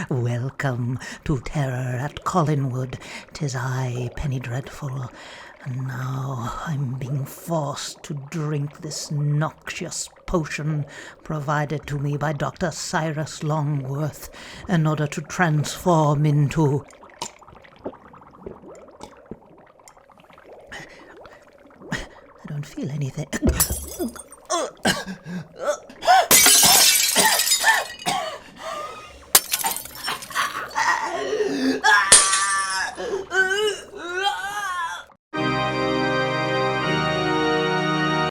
Welcome to Terror at Collinwood. 'Tis I, Penny Dreadful, and now I'm being forced to drink this noxious potion provided to me by Dr. Cyrus Longworth in order to transform into... I don't feel anything.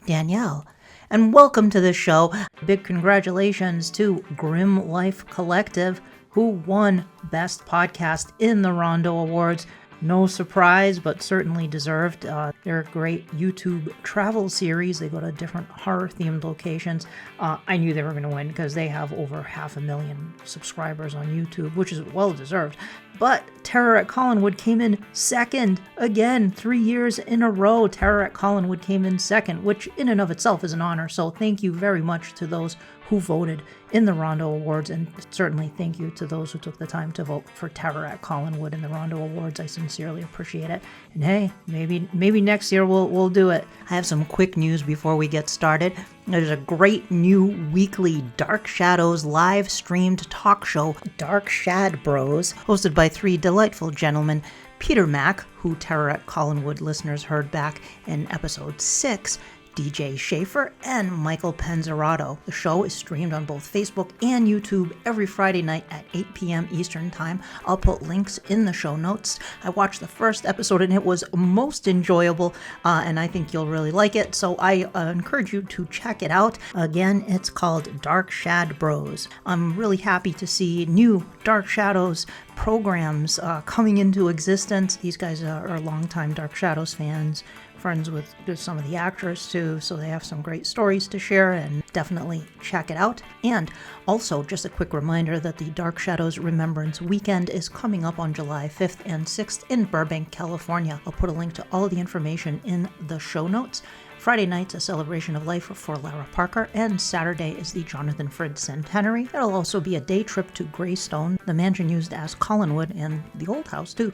Danielle, and welcome to the show. Big congratulations to Grim Life Collective, who won Best Podcast in the Rondo Awards. No surprise, but certainly deserved. They're a great YouTube travel series. They go to different horror-themed locations. I knew they were going to win because they have over 500,000 subscribers on YouTube, which is well-deserved. But Terror at Collinwood came in second again, 3 years in a row. Terror at Collinwood came in second, which in and of itself is an honor. So thank you very much to those who voted in the Rondo Awards, and certainly thank you to those who took the time to vote for Terror at Collinwood in the Rondo Awards. I sincerely appreciate it. And hey, maybe next year we'll do it. I have some quick news before we get started. There's a great new weekly Dark Shadows live streamed talk show, Dark Shad-Bros, hosted by three delightful gentlemen, Peter Mack, who Terror at Collinwood listeners heard back in episode 6, DJ Schaefer, and Michael Penzerato. The show is streamed on both Facebook and YouTube every Friday night at 8 p.m. Eastern Time. I'll put links in the show notes. I watched the first episode and it was most enjoyable, and I think you'll really like it, so I encourage you to check it out. Again, it's called Dark Shad-Bros. I'm really happy to see new Dark Shadows programs coming into existence. These guys are longtime Dark Shadows fans, friends with some of the actors too, so they have some great stories to share, and definitely check it out. And also, just a quick reminder that the Dark Shadows Remembrance Weekend is coming up on July 5th and 6th in Burbank, California. I'll put a link to all the information in the show notes. Friday night's a celebration of life for Lara Parker, and Saturday is the Jonathan Frid Centenary. There'll also be a day trip to Greystone, the mansion used as Collinwood, and the old house too,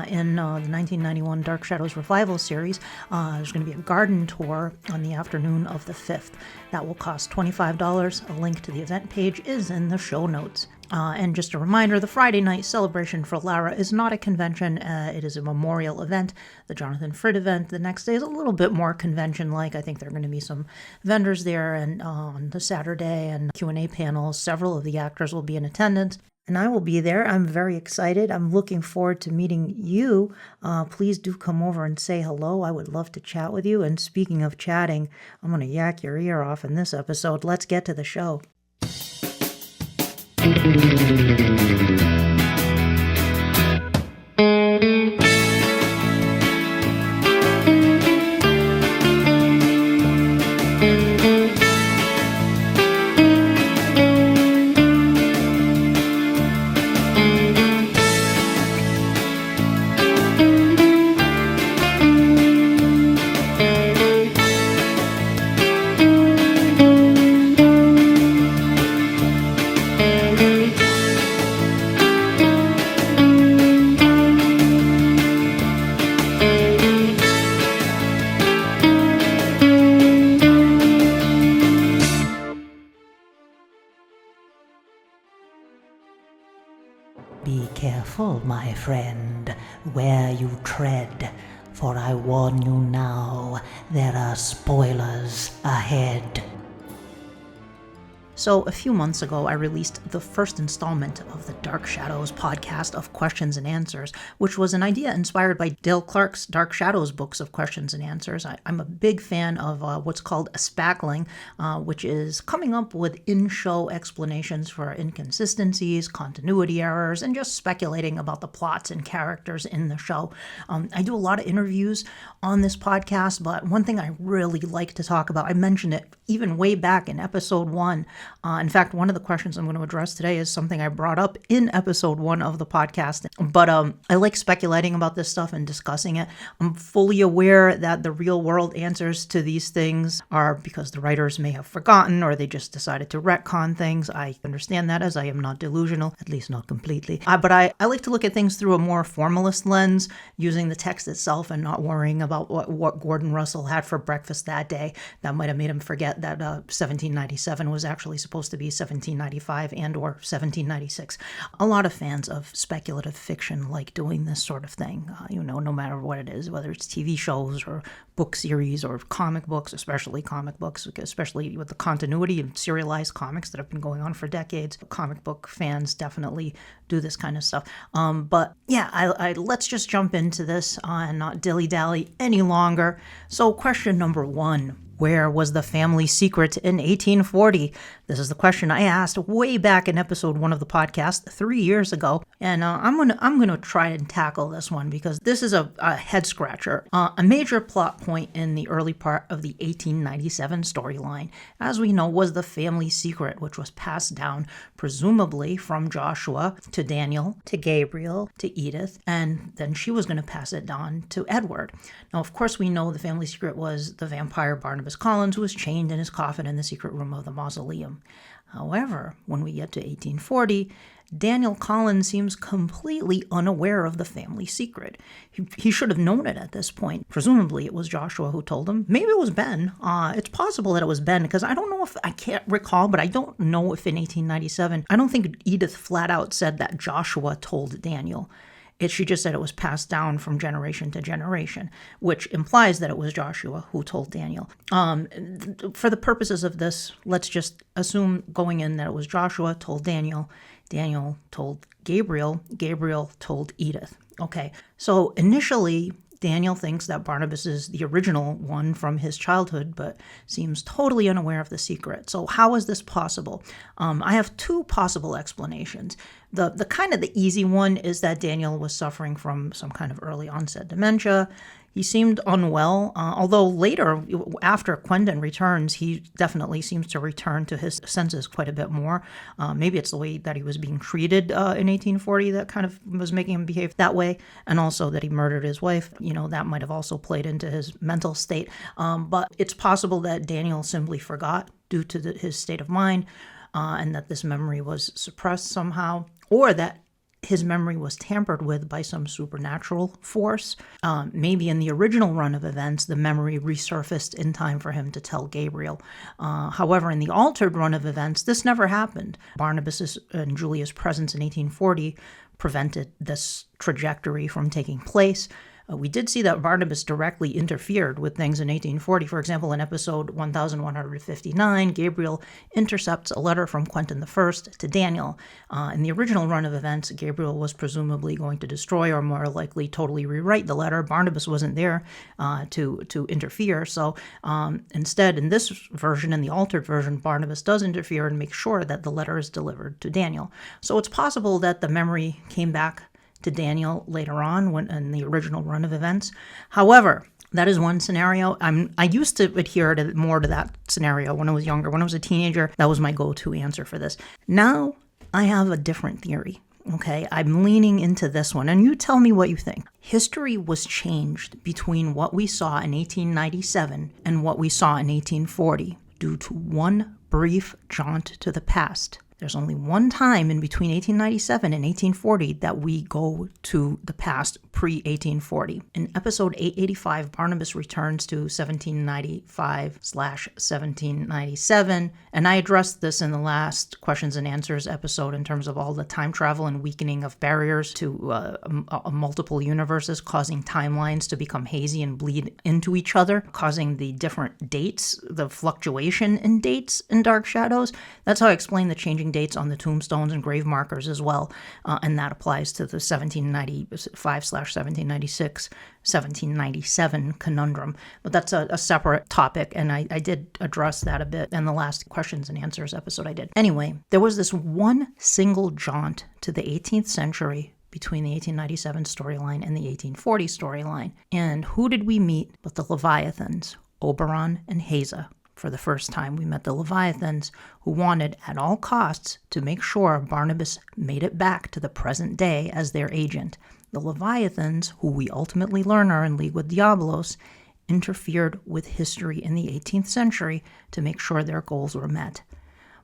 in the 1991 Dark Shadows Revival series. There's going to be a garden tour on the afternoon of the 5th. That will cost $25. A link to the event page is in the show notes. And just a reminder, the Friday night celebration for Lara is not a convention. It is a memorial event. The Jonathan Frid event the next day is a little bit more convention-like. I think there are going to be some vendors there and on the Saturday, and Q&A panels. Several of the actors will be in attendance, and I will be there. I'm very excited. I'm looking forward to meeting you. Please do come over and say hello. I would love to chat with you. And speaking of chatting, I'm going to yak your ear off in this episode. Let's get to the show. Be careful, my friend, where you tread, for I warn you now, there are spoilers ahead. So a few months ago, I released the first installment of the Dark Shadows podcast of questions and answers, which was an idea inspired by Dale Clark's Dark Shadows books of questions and answers. I'm a big fan of what's called a spackling, which is coming up with in-show explanations for inconsistencies, continuity errors, and just speculating about the plots and characters in the show. I do a lot of interviews on this podcast, but one thing I really like to talk about, I mentioned it even way back in episode 1, In fact, one of the questions I'm going to address today is something I brought up in episode 1 of the podcast. But I like speculating about this stuff and discussing it. I'm fully aware that the real world answers to these things are because the writers may have forgotten or they just decided to retcon things. I understand that, as I am not delusional, at least not completely. But I like to look at things through a more formalist lens, using the text itself and not worrying about what Gordon Russell had for breakfast that day. That might have made him forget that 1797 was actually supposed to be 1795 and or 1796. A lot of fans of speculative fiction like doing this sort of thing, no matter what it is, whether it's TV shows or book series or comic books, especially comic books, especially with the continuity of serialized comics that have been going on for decades. Comic book fans definitely do this kind of stuff. But yeah, let's just jump into this and not dilly-dally any longer. So question number 1. Where was the family secret in 1840? This is the question I asked way back in episode 1 of the podcast 3 years ago. And I'm gonna try and tackle this one because this is a head scratcher. A major plot point in the early part of the 1897 storyline, as we know, was the family secret, which was passed down presumably from Joshua to Daniel, to Gabriel, to Edith, and then she was going to pass it on to Edward. Now, of course, we know the family secret was the vampire Barnabas Collins, who was chained in his coffin in the secret room of the mausoleum. However, when we get to 1840, Daniel Collins seems completely unaware of the family secret. He should have known it at this point. Presumably it was Joshua who told him. Maybe it was Ben. It's possible that it was Ben, because I can't recall, but I don't know if in 1897, I don't think Edith flat out said that Joshua told Daniel. She just said it was passed down from generation to generation, which implies that it was Joshua who told Daniel. For the purposes of this, let's just assume going in that it was Joshua told Daniel, Daniel told Gabriel, Gabriel told Edith. Okay, so initially, Daniel thinks that Barnabas is the original one from his childhood, but seems totally unaware of the secret. So how is this possible? I have 2 possible explanations. The kind of the easy one is that Daniel was suffering from some kind of early onset dementia. He seemed unwell, although later, after Quentin returns, he definitely seems to return to his senses quite a bit more. Maybe it's the way that he was being treated in 1840 that kind of was making him behave that way, and also that he murdered his wife. That might have also played into his mental state. But it's possible that Daniel simply forgot due to his state of mind, and that this memory was suppressed somehow, or that his memory was tampered with by some supernatural force. Maybe in the original run of events, the memory resurfaced in time for him to tell Gabriel. However, in the altered run of events, this never happened. Barnabas and Julia's presence in 1840 prevented this trajectory from taking place. We did see that Barnabas directly interfered with things in 1840. For example, in episode 1159, Gabriel intercepts a letter from Quentin I to Daniel. In the original run of events, Gabriel was presumably going to destroy or more likely totally rewrite the letter. Barnabas wasn't there to interfere. So instead, in this version, in the altered version, Barnabas does interfere and make sure that the letter is delivered to Daniel. So it's possible that the memory came back to Daniel later on when in the original run of events. However, that is one scenario. I used to adhere more to that scenario when I was younger. When I was a teenager, that was my go-to answer for this. Now, I have a different theory. Okay, I'm leaning into this one, and you tell me what you think. History was changed between what we saw in 1897 and what we saw in 1840 due to one brief jaunt to the past. There's only one time in between 1897 and 1840 that we go to the past, pre-1840. In episode 885, Barnabas returns to 1795/1797, and I addressed this in the last questions and answers episode in terms of all the time travel and weakening of barriers to multiple universes, causing timelines to become hazy and bleed into each other, causing the different dates, the fluctuation in dates in Dark Shadows. That's how I explain the changing dates on the tombstones and grave markers as well, and that applies to the 1795/1796, 1797 conundrum. But that's a separate topic, and I did address that a bit in the last questions and answers episode I did. Anyway, there was this one single jaunt to the 18th century between the 1897 storyline and the 1840 storyline. And who did we meet but the Leviathans, Oberon and Haza, For the first time, we met the Leviathans, who wanted at all costs to make sure Barnabas made it back to the present day as their agent. The Leviathans, who we ultimately learn are in league with Diabolos, interfered with history in the 18th century to make sure their goals were met.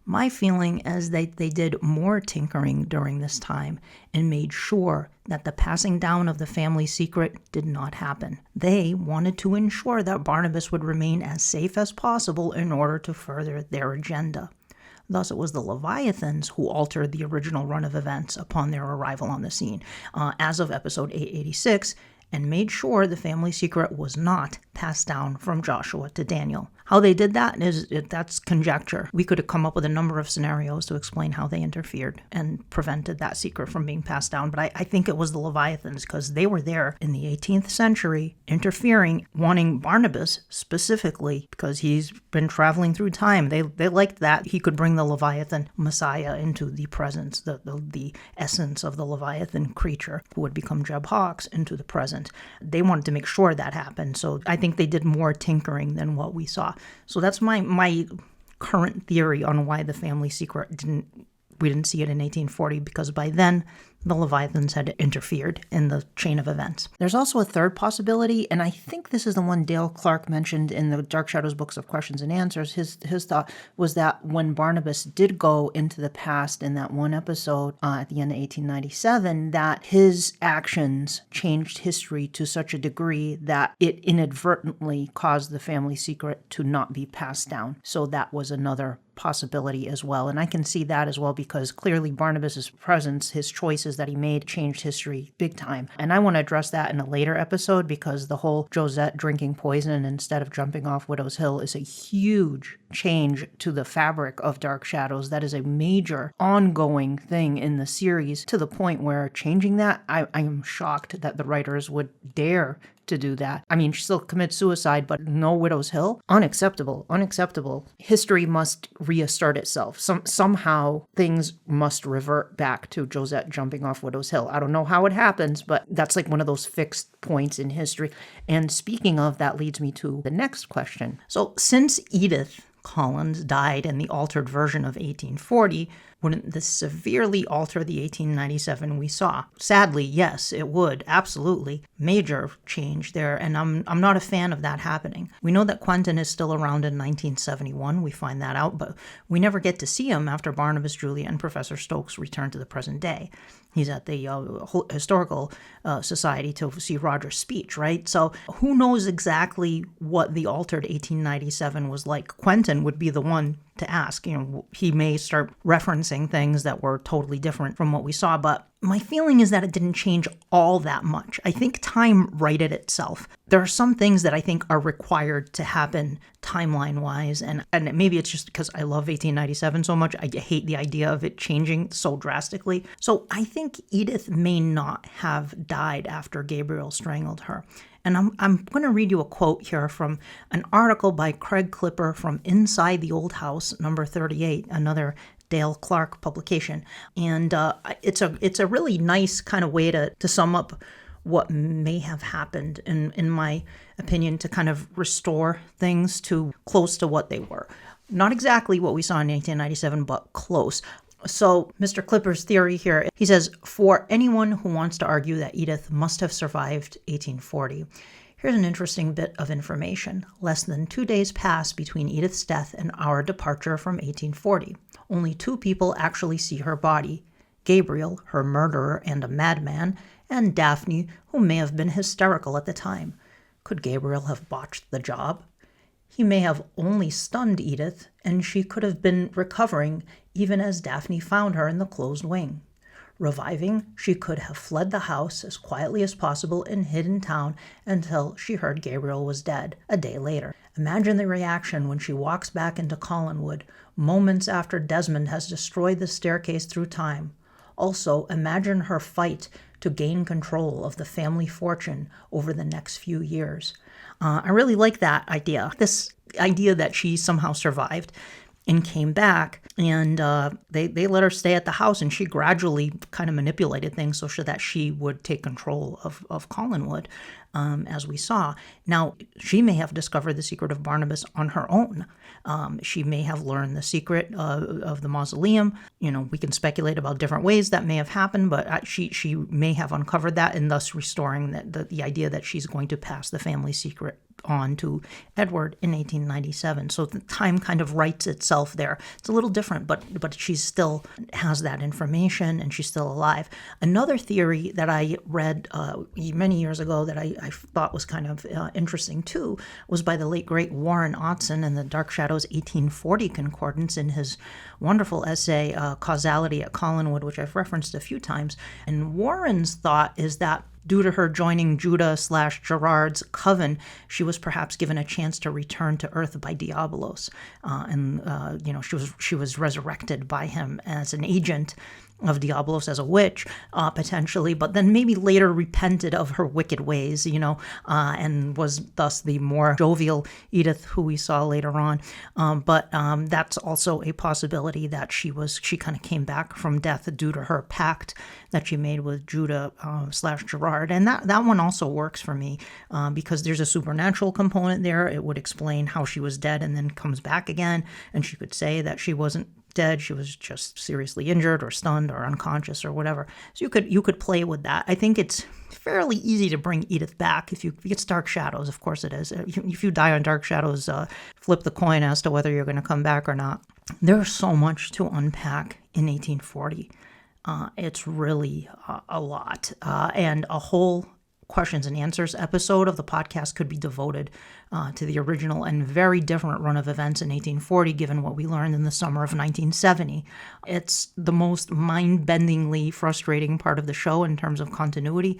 My feeling is that they did more tinkering during this time and made sure that the passing down of the family secret did not happen. They wanted to ensure that Barnabas would remain as safe as possible in order to further their agenda. Thus, it was the Leviathans who altered the original run of events upon their arrival on the scene, as of episode 886, and made sure the family secret was not passed down from Joshua to Daniel. How they did that that's conjecture. We could have come up with a number of scenarios to explain how they interfered and prevented that secret from being passed down, but I think it was the Leviathans, because they were there in the 18th century interfering, wanting Barnabas specifically, because he's been traveling through time. They liked that he could bring the Leviathan Messiah into the presence, the essence of the Leviathan creature who would become Jeb Hawks into the present. They wanted to make sure that happened, so I think they did more tinkering than what we saw. So that's my current theory on why the family secret we didn't see it in 1840, because by then the Leviathans had interfered in the chain of events. There's also a third possibility, and I think this is the one Dale Clark mentioned in the Dark Shadows books of questions and answers. His thought was that when Barnabas did go into the past in that one episode at the end of 1897, that his actions changed history to such a degree that it inadvertently caused the family secret to not be passed down. So that was another possibility as well. And I can see that as well, because clearly Barnabas's presence, his choices that he made, changed history big time. And I want to address that in a later episode, because the whole Josette drinking poison instead of jumping off Widow's Hill is a huge change to the fabric of Dark Shadows. That is a major ongoing thing in the series, to the point where changing that, I am shocked that the writers would dare to do that. I mean, she still commits suicide, but no Widow's Hill? Unacceptable. History must reassert itself. Somehow things must revert back to Josette jumping off Widow's Hill. I don't know how it happens, but that's like one of those fixed points in history. And speaking of, that leads me to the next question. So since Edith Collins died in the altered version of 1840, wouldn't this severely alter the 1897 we saw? Sadly, yes, it would. Absolutely. Major change there, and I'm not a fan of that happening. We know that Quentin is still around in 1971. We find that out, but we never get to see him after Barnabas, Julia, and Professor Stokes return to the present day. He's at the Historical Society to see Roger's speech, right? So who knows exactly what the altered 1897 was like? Quentin would be the one to ask. He may start referencing things that were totally different from what we saw, but my feeling is that it didn't change all that much. I think time righted itself. There are some things that I think are required to happen timeline-wise, and maybe it's just because I love 1897 so much, I hate the idea of it changing so drastically. So I think Edith may not have died after Gabriel strangled her. And I'm going to read you a quote here from an article by Craig Clipper from Inside the Old House, number 38, another Dale Clark publication. And it's a really nice kind of way to sum up what may have happened, in my opinion, to kind of restore things to close to what they were. Not exactly what we saw in 1897, but close. So Mr. Clipper's theory here, he says, for anyone who wants to argue that Edith must have survived 1840, here's an interesting bit of information. Less than 2 days passed between Edith's death and our departure from 1840. Only 2 people actually see her body. Gabriel, her murderer and a madman, and Daphne, who may have been hysterical at the time. Could Gabriel have botched the job? He may have only stunned Edith, and she could have been recovering even as Daphne found her in the closed wing. Reviving, she could have fled the house as quietly as possible and hid in town until she heard Gabriel was dead a day later. Imagine the reaction when she walks back into Collinwood, moments after Desmond has destroyed the staircase through time. Also, imagine her fight to gain control of the family fortune over the next few years. I really like that idea. This idea that she somehow survived and came back, and they let her stay at the house, and she gradually kind of manipulated things so that she would take control of Collinwood. as we saw. Now, she may have discovered the secret of Barnabas on her own. She may have learned the secret of the mausoleum. We can speculate about different ways that may have happened, but she may have uncovered that, and thus restoring the idea that she's going to pass the family secret on to Edward in 1897. So the time kind of writes itself there. It's a little different, but she still has that information, and she's still alive. Another theory that I read many years ago that I thought was kind of interesting too was by the late great Warren Otson in the Dark Shadows 1840 Concordance in his wonderful essay Causality at Collinwood, which I've referenced a few times. And Warren's thought is that due to her joining Judah/Gerard's coven, she was perhaps given a chance to return to Earth by Diabolos, and she was resurrected by him as an agent of Diabolos, as a witch, potentially, but then maybe later repented of her wicked ways, and was thus the more jovial Edith who we saw later on. But that's also a possibility that she kind of came back from death due to her pact that she made with Judah/Gerard. And that one also works for me because there's a supernatural component there. It would explain how she was dead and then comes back again. And she could say that she wasn't dead, she was just seriously injured or stunned or unconscious or whatever. So you could play with that. I think it's fairly easy to bring Edith back if it's Dark Shadows. Of course it is. If you die on Dark Shadows, flip the coin as to whether you're going to come back or not. There's so much to unpack in 1840. It's really a lot, and a whole questions and answers episode of the podcast could be devoted to the original and very different run of events in 1840, given what we learned in the summer of 1970. It's the most mind-bendingly frustrating part of the show in terms of continuity,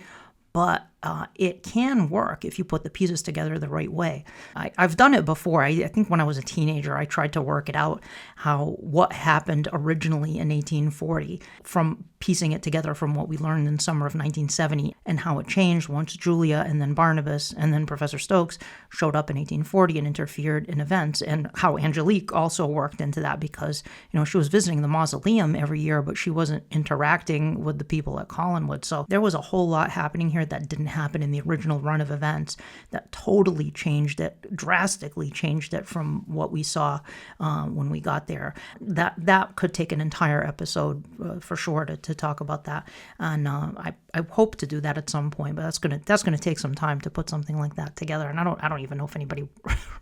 but it can work if you put the pieces together the right way. I've done it before. I think when I was a teenager, I tried to work it out, what happened originally in 1840, from piecing it together from what we learned in summer of 1970, and how it changed once Julia and then Barnabas and then Professor Stokes showed up in 1840 and interfered in events, and how Angelique also worked into that because, she was visiting the mausoleum every year, but she wasn't interacting with the people at Collinwood. So there was a whole lot happening here that didn't happen in the original run of events that totally changed it, drastically changed it from what we saw when we got there. That could take an entire episode for sure to talk about that, and I hope to do that at some point. But that's gonna take some time to put something like that together. And I don't even know if anybody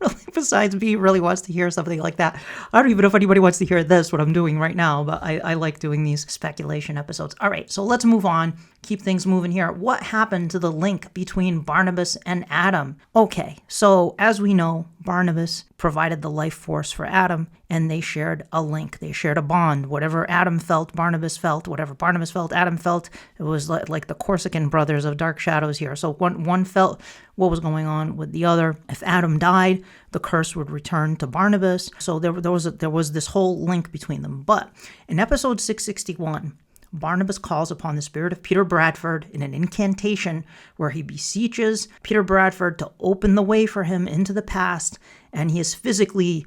really besides me really wants to hear something like that. I don't even know if anybody wants to hear this, what I'm doing right now. But I like doing these speculation episodes. All right, so let's move on. Keep things moving here. What happened to the link between Barnabas and Adam? Okay, so as we know, Barnabas provided the life force for Adam, and they shared a link. They shared a bond. Whatever Adam felt, Barnabas felt. Whatever Barnabas felt, Adam felt. It was like the Corsican brothers of Dark Shadows here. So one felt what was going on with the other. If Adam died, the curse would return to Barnabas. So there was this whole link between them. But in episode 661, Barnabas calls upon the spirit of Peter Bradford in an incantation where he beseeches Peter Bradford to open the way for him into the past, and he is physically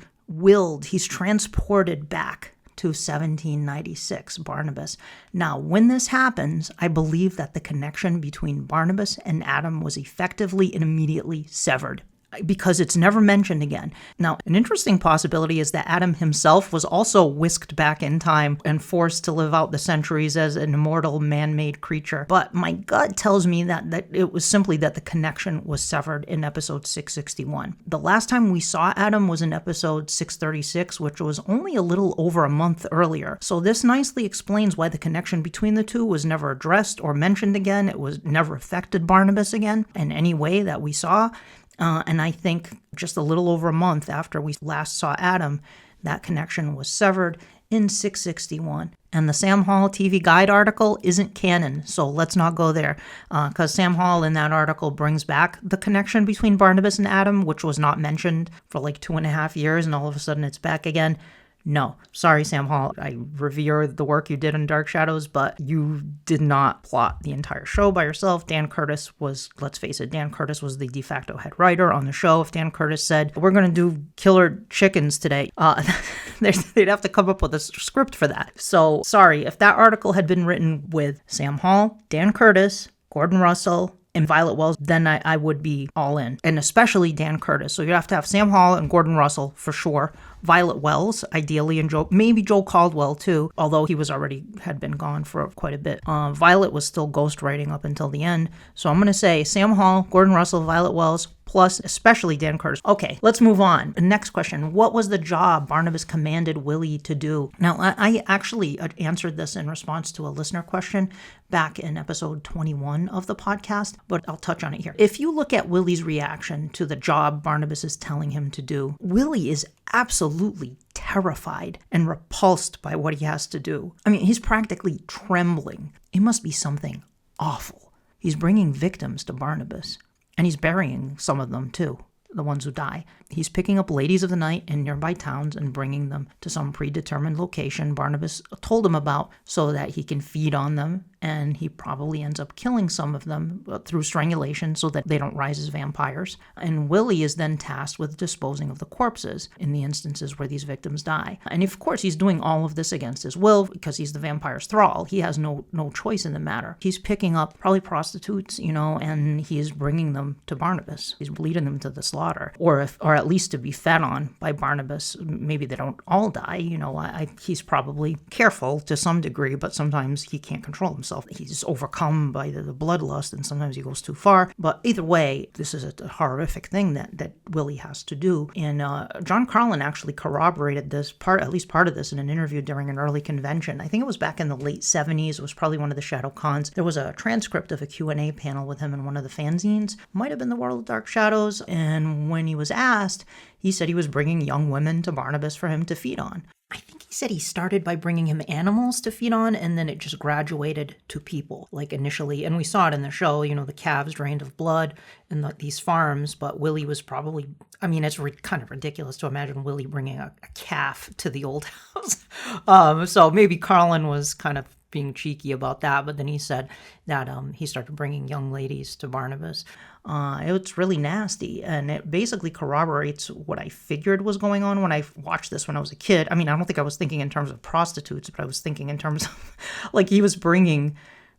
he's transported back to 1796, Barnabas. Now, when this happens, I believe that the connection between Barnabas and Adam was effectively and immediately severed, because it's never mentioned again. Now, an interesting possibility is that Adam himself was also whisked back in time and forced to live out the centuries as an immortal man-made creature. But my gut tells me that it was simply that the connection was severed in episode 661. The last time we saw Adam was in episode 636, which was only a little over a month earlier. So this nicely explains why the connection between the two was never addressed or mentioned again. It was never affected Barnabas again in any way that we saw. And I think just a little over a month after we last saw Adam, that connection was severed in 661. And the Sam Hall TV Guide article isn't canon, so let's not go there. Because Sam Hall in that article brings back the connection between Barnabas and Adam, which was not mentioned for like 2.5 years, and all of a sudden it's back again. No, sorry, Sam Hall. I revere the work you did in Dark Shadows, but you did not plot the entire show by yourself. Dan Curtis was, let's face it, Dan Curtis was the de facto head writer on the show. If Dan Curtis said, we're going to do killer chickens today, they'd have to come up with a script for that. So sorry, if that article had been written with Sam Hall, Dan Curtis, Gordon Russell, and Violet Wells, then I would be all in. And especially Dan Curtis. So you have to have Sam Hall and Gordon Russell for sure. Violet Wells, ideally, and maybe Joe Caldwell too, although he had been gone for quite a bit. Violet was still ghostwriting up until the end. So I'm going to say Sam Hall, Gordon Russell, Violet Wells, plus especially Dan Curtis. Okay, let's move on. Next question. What was the job Barnabas commanded Willie to do? Now, I actually answered this in response to a listener question back in episode 21 of the podcast, but I'll touch on it here. If you look at Willie's reaction to the job Barnabas is telling him to do, Willie is absolutely terrified and repulsed by what he has to do. I mean, he's practically trembling. It must be something awful. He's bringing victims to Barnabas, and he's burying some of them too, the ones who die. He's picking up ladies of the night in nearby towns and bringing them to some predetermined location Barnabas told him about so that he can feed on them, and he probably ends up killing some of them through strangulation so that they don't rise as vampires. And Willie is then tasked with disposing of the corpses in the instances where these victims die. And of course, he's doing all of this against his will because he's the vampire's thrall. He has no choice in the matter. He's picking up probably prostitutes, and he is bringing them to Barnabas. He's leading them to the slaughter, or at least to be fed on by Barnabas. Maybe they don't all die. He's probably careful to some degree, but sometimes he can't control himself. He's overcome by the bloodlust, and sometimes he goes too far. But either way, this is a horrific thing that Willie has to do. And John Carlin actually corroborated this at least part of this in an interview during an early convention. I think it was back in the late 70s. It was probably one of the Shadow Cons. There was a transcript of a Q&A panel with him in one of the fanzines. Might have been The World of Dark Shadows. And when he was asked, he said he was bringing young women to Barnabas for him to feed on. I think he said he started by bringing him animals to feed on, and then it just graduated to people, like initially. And we saw it in the show, the calves drained of blood in these farms, but Willie was probably, it's kind of ridiculous to imagine Willie bringing a calf to the old house. So maybe Carlin was kind of being cheeky about that, but then he said that he started bringing young ladies to Barnabas. It's really nasty, and it basically corroborates what I figured was going on when I watched this when I was a kid. I don't think I was thinking in terms of prostitutes, but I was thinking in terms of like he was bringing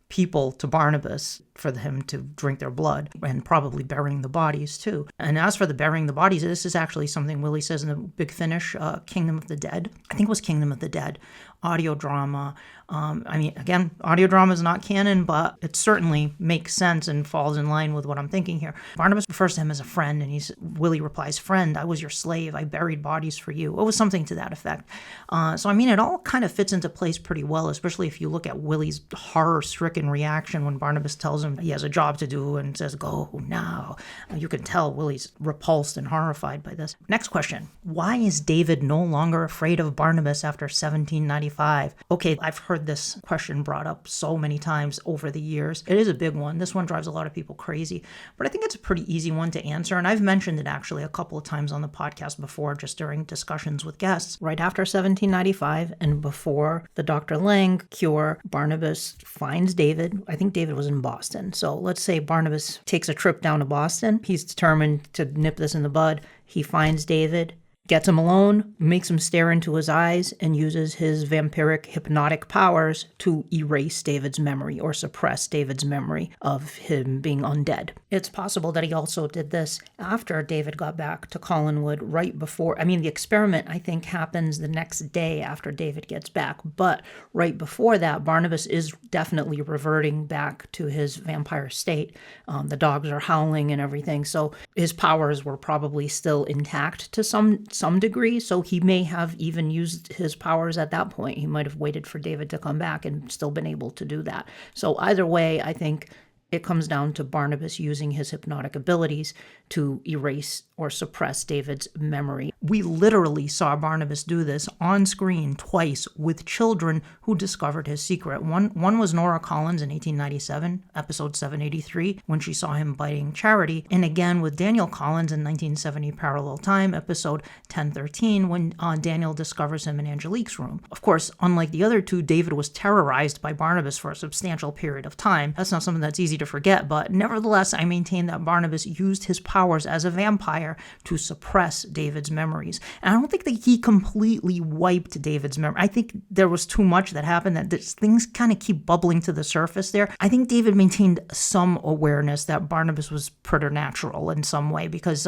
people to Barnabas for him to drink their blood, and probably burying the bodies too. And as for the burying the bodies, this is actually something Willie says in the Big Finish, Kingdom of the Dead. I think it was Kingdom of the Dead, audio drama. Again, audio drama is not canon, but it certainly makes sense and falls in line with what I'm thinking here. Barnabas refers to him as a friend, and Willie replies, "Friend, I was your slave. I buried bodies for you." It was something to that effect. It all kind of fits into place pretty well, especially if you look at Willie's horror-stricken reaction when Barnabas tells him he has a job to do and says, "Go now." You can tell Willie's repulsed and horrified by this. Next question. Why is David no longer afraid of Barnabas after 1795? Okay, I've heard this question brought up so many times over the years. It is a big one. This one drives a lot of people crazy, but I think it's a pretty easy one to answer, and I've mentioned it actually a couple of times on the podcast before, just during discussions with guests. Right after 1795 and before the Dr. Lang cure, Barnabas finds David. I think David was in Boston. So let's say Barnabas takes a trip down to Boston. He's determined to nip this in the bud. He finds David, gets him alone, makes him stare into his eyes, and uses his vampiric hypnotic powers to erase David's memory or suppress David's memory of him being undead. It's possible that he also did this after David got back to Collinwood, right before. The experiment, I think, happens the next day after David gets back, but right before that, Barnabas is definitely reverting back to his vampire state. The dogs are howling and everything, so his powers were probably still intact to some degree, so he may have even used his powers at that point. He might have waited for David to come back and still been able to do that. So either way, I think it comes down to Barnabas using his hypnotic abilities to erase or suppress David's memory. We literally saw Barnabas do this on screen twice with children who discovered his secret. One was Nora Collins in 1897, episode 783, when she saw him biting Charity, and again with Danielle Collins in 1970 Parallel Time, episode 1013, when Daniel discovers him in Angelique's room. Of course, unlike the other two, David was terrorized by Barnabas for a substantial period of time. That's not something that's easy easy to forget, but nevertheless, I maintain that Barnabas used his powers as a vampire to suppress David's memories. And I don't think that he completely wiped David's memory. I think there was too much that happened that things kind of keep bubbling to the surface there. I think David maintained some awareness that Barnabas was preternatural in some way, because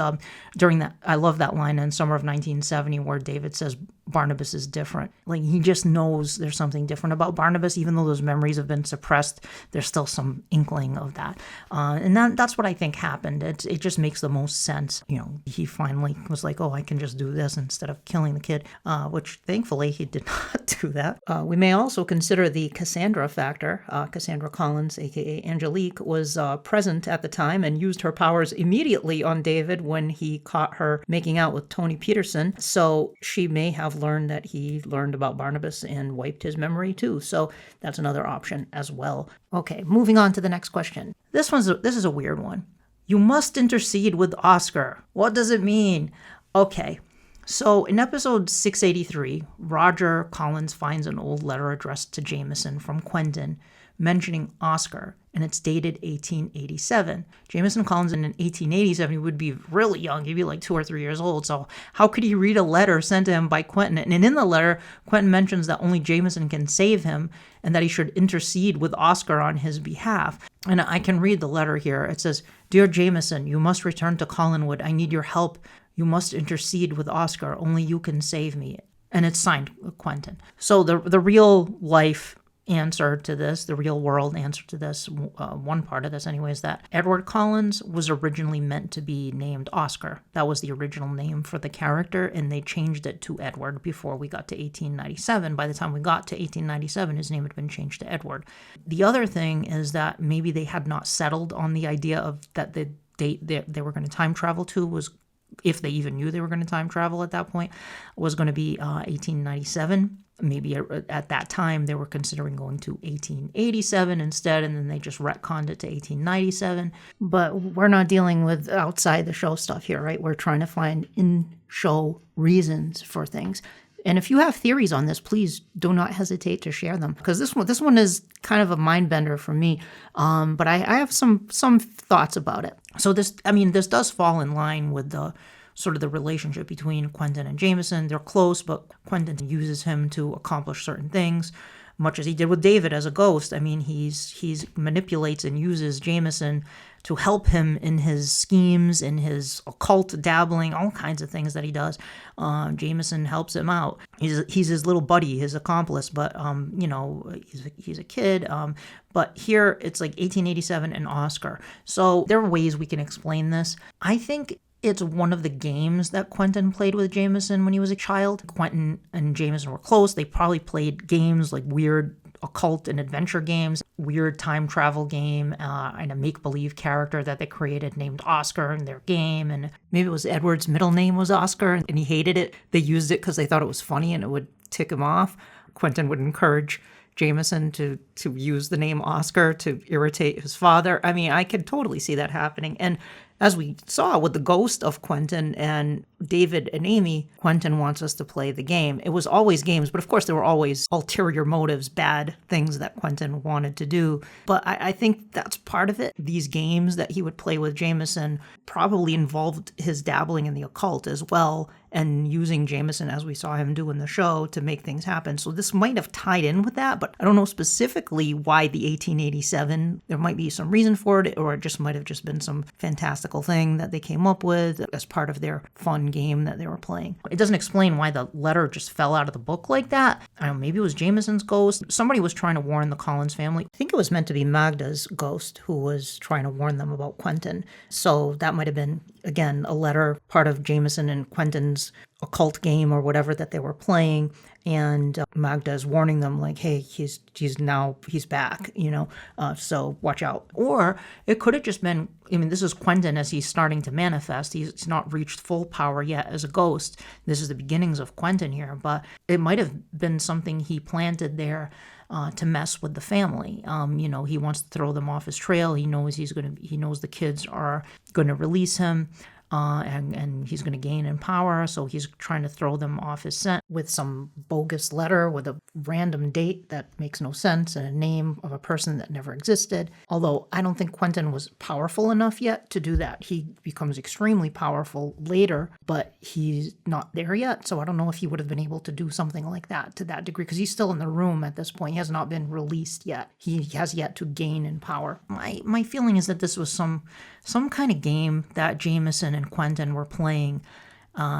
during that, I love that line in Summer of 1970 where David says Barnabas is different. Like, he just knows there's something different about Barnabas. Even though those memories have been suppressed, there's still some inkling of that. And that's what I think happened. It just makes the most sense. He finally was like, oh, I can just do this instead of killing the kid, which thankfully he did not do that. We may also consider the Cassandra factor. Cassandra Collins, aka Angelique, was present at the time and used her powers immediately on David when he caught her making out with Tony Peterson. So she may have learned that he learned about Barnabas and wiped his memory too. So that's another option as well. Okay, moving on to the next question. This is a weird one. You must intercede with Oscar. What does it mean? Okay. So in episode 683, Roger Collins finds an old letter addressed to Jameson from Quentin mentioning Oscar, and it's dated 1887. Jameson Collins in 1887, he would be really young. He'd be like 2 or 3 years old. So how could he read a letter sent to him by Quentin? And in the letter, Quentin mentions that only Jameson can save him and that he should intercede with Oscar on his behalf. And I can read the letter here. It says, "Dear Jameson, you must return to Collinwood. I need your help. You must intercede with Oscar. Only you can save me." And it's signed Quentin. So the real life answer to this, the real world answer to this, one part of this anyway, is that Edward Collins was originally meant to be named Oscar. That was the original name for the character, and they changed it to Edward before we got to 1897. By the time we got to 1897, his name had been changed to Edward. The other thing is that maybe they had not settled on the idea of that the date they were going to time travel to was, if they even knew they were going to time travel at that point, was going to be 1897. Maybe at that time they were considering going to 1887 instead, and then they just retconned it to 1897. But we're not dealing with outside the show stuff here, right? We're trying to find in-show reasons for things. And if you have theories on this, please do not hesitate to share them, because this one is kind of a mind bender for me. But I have some thoughts about it. So this does fall in line with the sort of the relationship between Quentin and Jameson. They're close, but Quentin uses him to accomplish certain things, much as he did with David as a ghost. I mean, he's manipulates and uses Jameson to help him in his schemes, in his occult dabbling, all kinds of things that he does. Jameson helps him out. He's his little buddy, his accomplice, but he's a kid. But here it's like 1887 and Oscar. So there are ways we can explain this. I think it's one of the games that Quentin played with Jameson when he was a child. Quentin and Jameson were close. They probably played games like weird occult and adventure games, weird time travel game, and a make-believe character that they created named Oscar in their game. And maybe it was Edward's middle name was Oscar, and he hated it. They used it because they thought it was funny and it would tick him off. Quentin would encourage Jameson to use the name Oscar to irritate his father. I mean, I could totally see that happening. And as we saw with the ghost of Quentin and David and Amy, Quentin wants us to play the game. It was always games, but of course there were always ulterior motives, bad things that Quentin wanted to do. But I think that's part of it. These games that he would play with Jameson probably involved his dabbling in the occult as well, and using Jameson, as we saw him do in the show, to make things happen. So this might have tied in with that, but I don't know specifically why the 1887. There might be some reason for it, or it just might have just been some fantastical thing that they came up with as part of their fun game that they were playing. It doesn't explain why the letter just fell out of the book like that. I don't know, maybe it was Jameson's ghost. Somebody was trying to warn the Collins family. I think it was meant to be Magda's ghost who was trying to warn them about Quentin. So that might have been, again, a letter, part of Jameson and Quentin's occult game or whatever that they were playing, and Magda is warning them like, hey, he's back, so watch out. Or it could have just been, this is Quentin as he's starting to manifest. He's not reached full power yet as a ghost. This is the beginnings of Quentin here, but it might have been something he planted there to mess with the family. He wants to throw them off his trail. He knows he knows the kids are going to release him. and he's going to gain in power. So he's trying to throw them off his scent with some bogus letter with a random date that makes no sense and a name of a person that never existed. Although I don't think Quentin was powerful enough yet to do that. He becomes extremely powerful later, but he's not there yet. So I don't know if he would have been able to do something like that to that degree, because he's still in the room at this point. He has not been released yet. He has yet to gain in power. My feeling is that this was some kind of game that Jameson and Quentin were playing.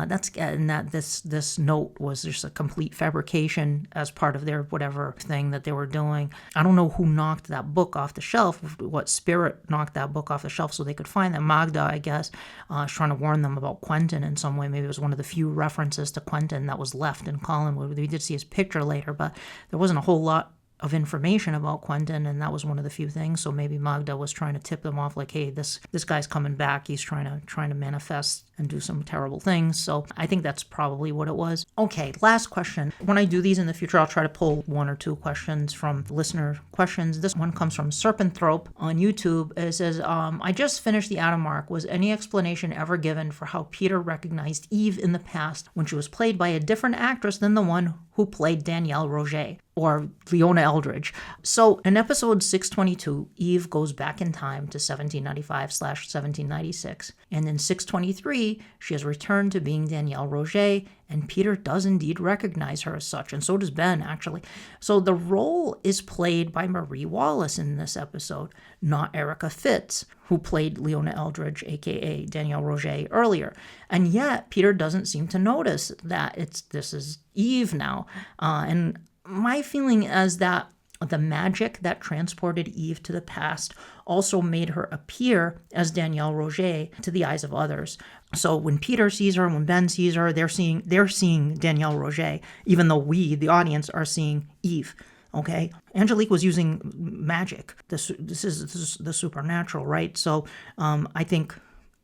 This note was just a complete fabrication as part of their whatever thing that they were doing. I don't know who knocked that book off the shelf, what spirit knocked that book off the shelf so they could find that. Magda, I guess, was trying to warn them about Quentin in some way. Maybe it was one of the few references to Quentin that was left in Collinwood. We did see his picture later, but there wasn't a whole lot of information about Quentin, and that was one of the few things. So maybe Magda was trying to tip them off, like, hey, this guy's coming back. He's trying to manifest and do some terrible things. So I think that's probably what it was. Okay, last question. When I do these in the future, I'll try to pull one or two questions from listener questions. This one comes from Serpenthrope on YouTube. It says, I just finished the Adam arc. Was any explanation ever given for how Peter recognized Eve in the past when she was played by a different actress than the one who played Danielle Roget or Leona Eldridge? So in episode 622, Eve goes back in time to 1795/1796. And in 623, she has returned to being Danielle Roget, and Peter does indeed recognize her as such, and so does Ben, actually. So the role is played by Marie Wallace in this episode, not Erica Fitz, who played Leona Eldridge, aka Danielle Roget, earlier. And yet, Peter doesn't seem to notice that this is Eve now. And my feeling is that the magic that transported Eve to the past also made her appear as Danielle Roget to the eyes of others. So when Peter sees her, when Ben sees her, they're seeing Danielle Roget, even though we, the audience, are seeing Eve. Okay, Angelique was using magic. This is the supernatural, right? So I think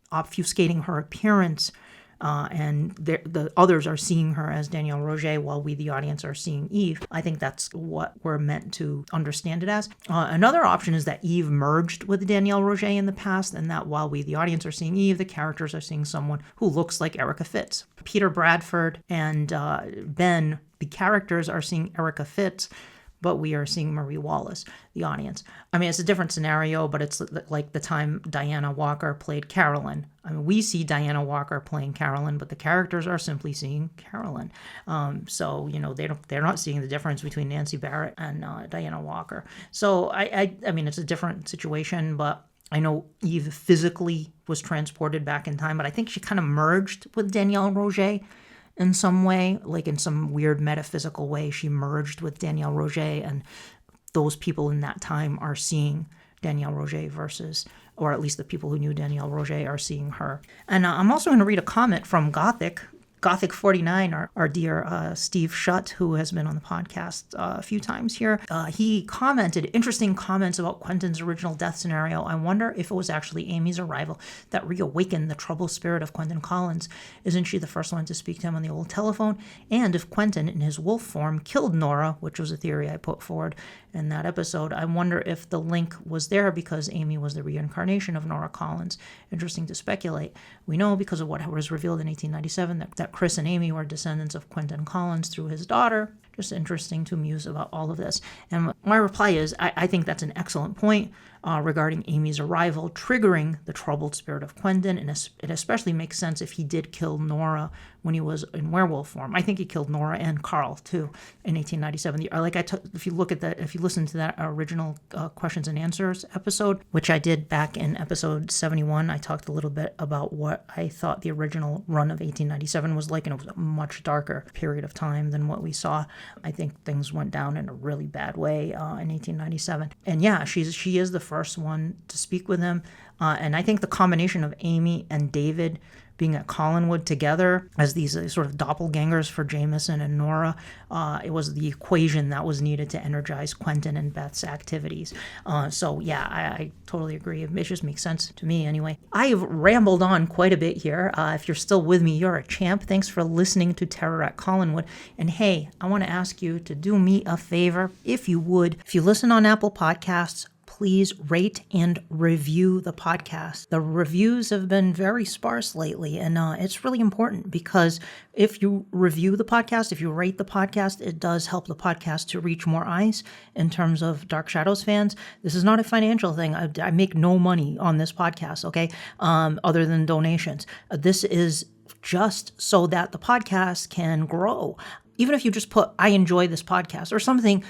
obfuscating her appearance, and the others are seeing her as Danielle Roget while we, the audience, are seeing Eve. I think that's what we're meant to understand it as. Another option is that Eve merged with Danielle Roget in the past, and that while we, the audience, are seeing Eve, the characters are seeing someone who looks like Erica Fitz. Peter Bradford and Ben, the characters, are seeing Erica Fitz, but we are seeing Marie Wallace, the audience. I mean, it's a different scenario, but it's like the time Diana Walker played Carolyn. I mean, we see Diana Walker playing Carolyn, but the characters are simply seeing Carolyn. So, they're not seeing the difference between Nancy Barrett and Diana Walker. So, I mean, it's a different situation, but I know Eve physically was transported back in time, but I think she kind of merged with Danielle Roget in some way, like in some weird metaphysical way. She merged with Danielle Roget, and those people in that time are seeing Danielle Roget or at least the people who knew Danielle Roget are seeing her. And I'm also going to read a comment from Gothic 49, our dear Steve Shutt, who has been on the podcast a few times here. He commented interesting comments about Quentin's original death scenario. I wonder if it was actually Amy's arrival that reawakened the troubled spirit of Quentin Collins. Isn't she the first one to speak to him on the old telephone? And if Quentin, in his wolf form, killed Nora, which was a theory I put forward in that episode, I wonder if the link was there because Amy was the reincarnation of Nora Collins. Interesting to speculate. We know because of what was revealed in 1897 that Chris and Amy were descendants of Quentin Collins through his daughter. Just interesting to muse about all of this. And my reply is, I think that's an excellent point regarding Amy's arrival, triggering the troubled spirit of Quentin, and it especially makes sense if he did kill Nora when he was in werewolf form. I think he killed Nora and Carl too in 1897. If you listen to that original questions and answers episode, which I did back in episode 71, I talked a little bit about what I thought the original run of 1897 was like, and it was a much darker period of time than what we saw. I think things went down in a really bad way in 1897. And yeah, she is the first one to speak with him. And I think the combination of Amy and David being at Collinwood together as these sort of doppelgangers for Jameson and Nora, it was the equation that was needed to energize Quentin and Beth's activities. So yeah, I totally agree. It just makes sense to me anyway. I've rambled on quite a bit here. If you're still with me, you're a champ. Thanks for listening to Terror at Collinwood. And hey, I want to ask you to do me a favor, if you would. If you listen on Apple Podcasts, please rate and review the podcast. The reviews have been very sparse lately, and it's really important because if you review the podcast, if you rate the podcast, it does help the podcast to reach more eyes in terms of Dark Shadows fans. This is not a financial thing. I make no money on this podcast, okay, other than donations. This is just so that the podcast can grow. Even if you just put, I enjoy this podcast or something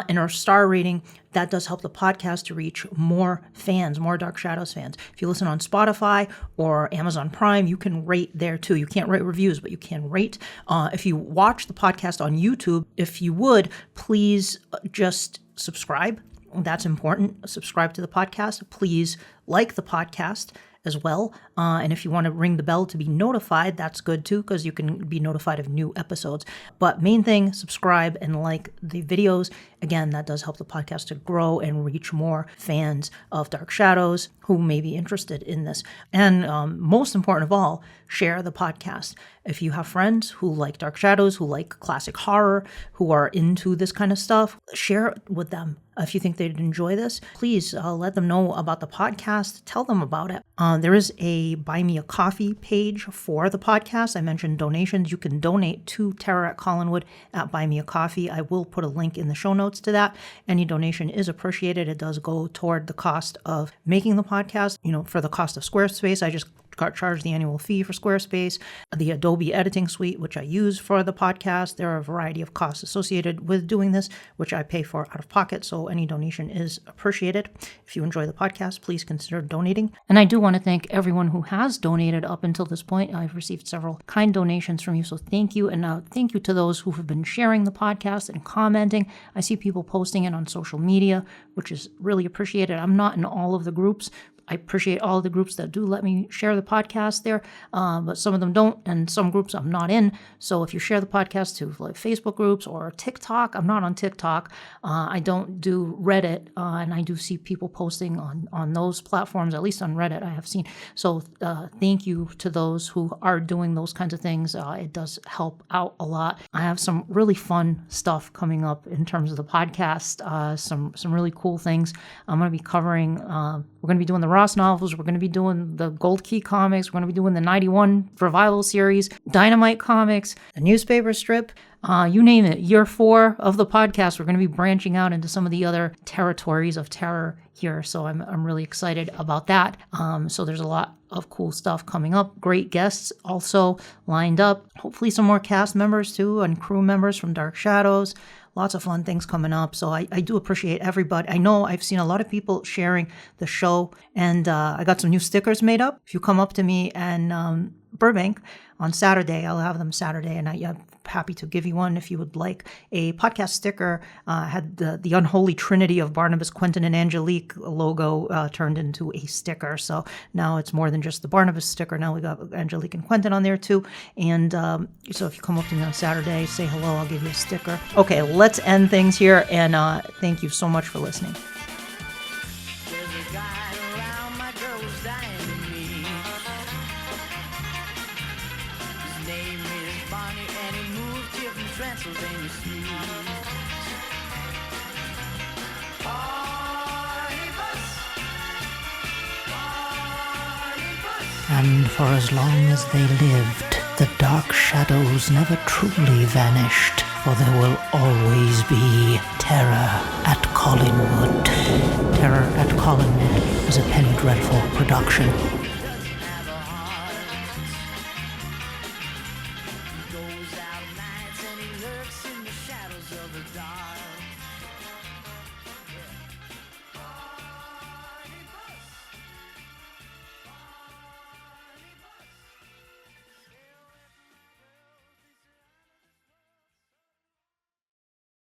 in our star rating, that does help the podcast to reach more fans, more Dark Shadows fans. If you listen on Spotify or Amazon Prime, you can rate there too. You can't rate reviews, but you can rate. If you watch the podcast on YouTube, if you would, please just subscribe. That's important. Subscribe to the podcast. Please like the podcast as well. And if you want to ring the bell to be notified, that's good too, because you can be notified of new episodes. But main thing, subscribe and like the videos. Again, that does help the podcast to grow and reach more fans of Dark Shadows who may be interested in this. And most important of all, share the podcast. If you have friends who like Dark Shadows, who like classic horror, who are into this kind of stuff, share it with them. If you think they'd enjoy this, please let them know about the podcast. Tell them about it. There is a Buy Me a Coffee page for the podcast. I mentioned donations. You can donate to Terror at Collinwood at Buy Me a Coffee. I will put a link in the show notes to that. Any donation is appreciated. It does go toward the cost of making the podcast. For the cost of Squarespace, I just got charged the annual fee for Squarespace, the Adobe editing suite, which I use for the podcast. There are a variety of costs associated with doing this, which I pay for out of pocket. So any donation is appreciated. If you enjoy the podcast, please consider donating. And I do want to thank everyone who has donated up until this point. I've received several kind donations from you. So thank you. And thank you to those who have been sharing the podcast and commenting. I see people posting it on social media, which is really appreciated. I'm not in all of the groups. I appreciate all the groups that do let me share the podcast there, but some of them don't, and some groups I'm not in. So if you share the podcast to like Facebook groups or TikTok, I'm not on TikTok. I don't do Reddit, and I do see people posting on those platforms, at least on Reddit I have seen. So thank you to those who are doing those kinds of things. It does help out a lot. I have some really fun stuff coming up in terms of the podcast, some really cool things. I'm going to be covering, we're going to be doing the Ross novels, we're going to be doing the Gold Key comics, we're going to be doing the 91 Revival series, Dynamite comics, the newspaper strip, you name it. Year 4 of the podcast, we're going to be branching out into some of the other territories of terror here. So I'm really excited about that. So there's a lot of cool stuff coming up. Great guests also lined up. Hopefully some more cast members too and crew members from Dark Shadows. Lots of fun things coming up. So I do appreciate everybody. I know I've seen a lot of people sharing the show, and I got some new stickers made up. If you come up to me and Burbank on Saturday, I'll have them Saturday, and I'm happy to give you one if you would like. A podcast sticker had the unholy trinity of Barnabas, Quentin, and Angelique logo turned into a sticker. So now it's more than just the Barnabas sticker. Now we got Angelique and Quentin on there too. And so if you come up to me on Saturday, say hello, I'll give you a sticker. Okay, let's end things here, and thank you so much for listening. And for as long as they lived, the Dark Shadows never truly vanished, for there will always be terror at Collinwood. Terror at Collinwood is a Penny Dreadful production.